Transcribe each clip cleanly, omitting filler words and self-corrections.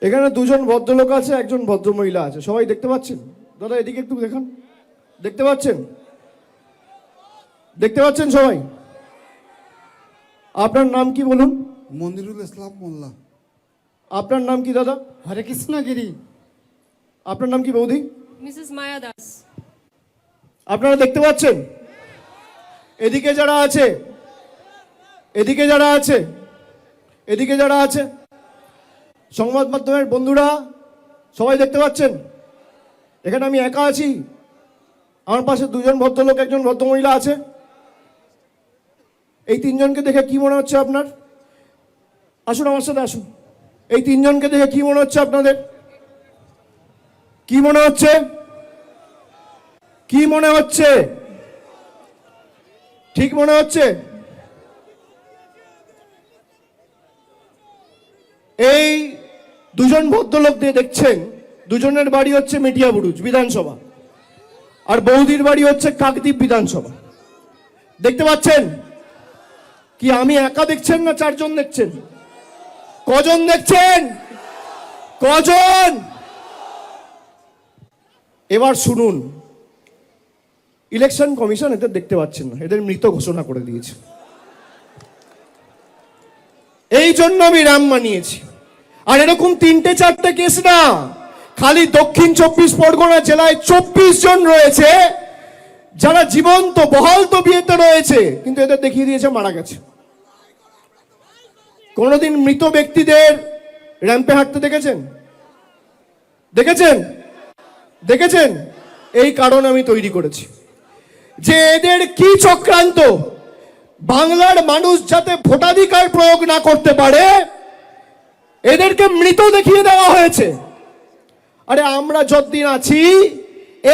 এখানে দুজন ভদ্রলোক আছে, একজন ভদ্রমহিলা আছে, সবাই দেখতে পাচ্ছেন? দাদা এদিকে একটু দেখান, দেখতে পাচ্ছেন? দেখতে পাচ্ছেন সবাই? আপনার নাম কি বলুন? মনিরুল ইসলাম মোল্লা। আপনার নাম কি দাদা? হরে কৃষ্ণ গিরি। আপনার নাম কি বৌদি? মিসেস মায়া দাস। আপনারা দেখতে পাচ্ছেন? এদিকে যারা আছে, এদিকে যারা আছে, এদিকে যারা আছে, সংবাদ মাধ্যমের বন্ধুরা সবাই দেখতে পাচ্ছেন? এখানে আমি একা আছি, আমার পাশে দুজন ভদ্রলোক, একজন ভদ্রমহিলা আছে। এই তিনজনকে দেখে কি মনে হচ্ছে আপনার? আসুন আমার সাথে আসুন। এই তিনজনকে দেখে কি মনে হচ্ছে আপনাদের? কি মনে হচ্ছে? কি মনে হচ্ছে? ঠিক মনে হচ্ছে? এই দুজন ভদ্রলোক দিয়ে দেখছেন, দুজনের বাড়ি হচ্ছে মেটিয়াবুরুজ বিধানসভা, আর বৌদির বাড়ি হচ্ছে কাকদ্বীপ বিধানসভা। দেখতে পাচ্ছেন? কি আমি একা দেখছেন না চারজন দেখছেন? কজন দেখছেন? কজন? এবার শুনুন, ইলেকশন কমিশন এদের দেখতে পাচ্ছেন না, এদের মৃত ঘোষণা করে দিয়েছে। এই জন্য আমি রাম মানিয়েছি। আর এরকম 3-4টে কেস না, খালি দক্ষিণ 24 পরগনা জেলায় 24 জন রয়েছে যারা জীবন্ত বহাল তবিয়তে রয়েছে, কিন্তু এদের দেখিয়ে দিয়েছে মারা গেছে। কোনোদিন মৃত ব্যক্তিদের র্যাম্পে হাঁটতে দেখেছেন? দেখেছেন? দেখেছেন? এই কারণ আমি তৈরি করেছি যে এদের কি চক্রান্ত, বাংলার মানুষ যাতে ভোটাধিকার প্রয়োগ না করতে পারে এদেরকে মৃত দেখিয়ে দেওয়া হয়েছে। আরে আমরা যতদিন আছি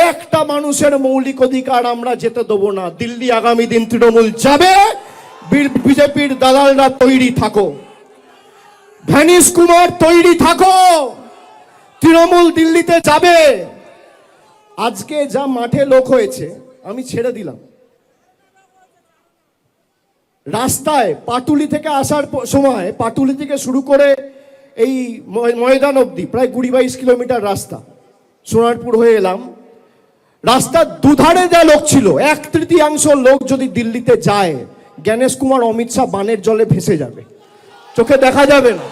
একটা মানুষের মৌলিক অধিকার আমরা যেতে দেবো না। দিল্লি আগামী দিন তৃণমূল যাবে, বিজেপির দালালরা তৈরি থাকো, ভ্যানিশ কুমার তৈরি থাকো, তৃণমূল দিল্লিতে যাবে। আজকে যা মাঠে লোক হয়েছে আমি ছেড়ে দিলাম। রাস্তায় পাটুলি থেকে আসার সময়, পাটুলি থেকে শুরু করে এই ময়দান অবধি প্রায় 20-22 কিলোমিটার রাস্তা, সোনারপুর হয়ে এলাম। রাস্তার দুধারে যা লোক ছিল, 1/3 লোক যদি দিল্লিতে যায়, জ্ঞানেশ কুমার অমিত শাহ বানের জলে ভেসে যাবে, চোখে দেখা যাবে না।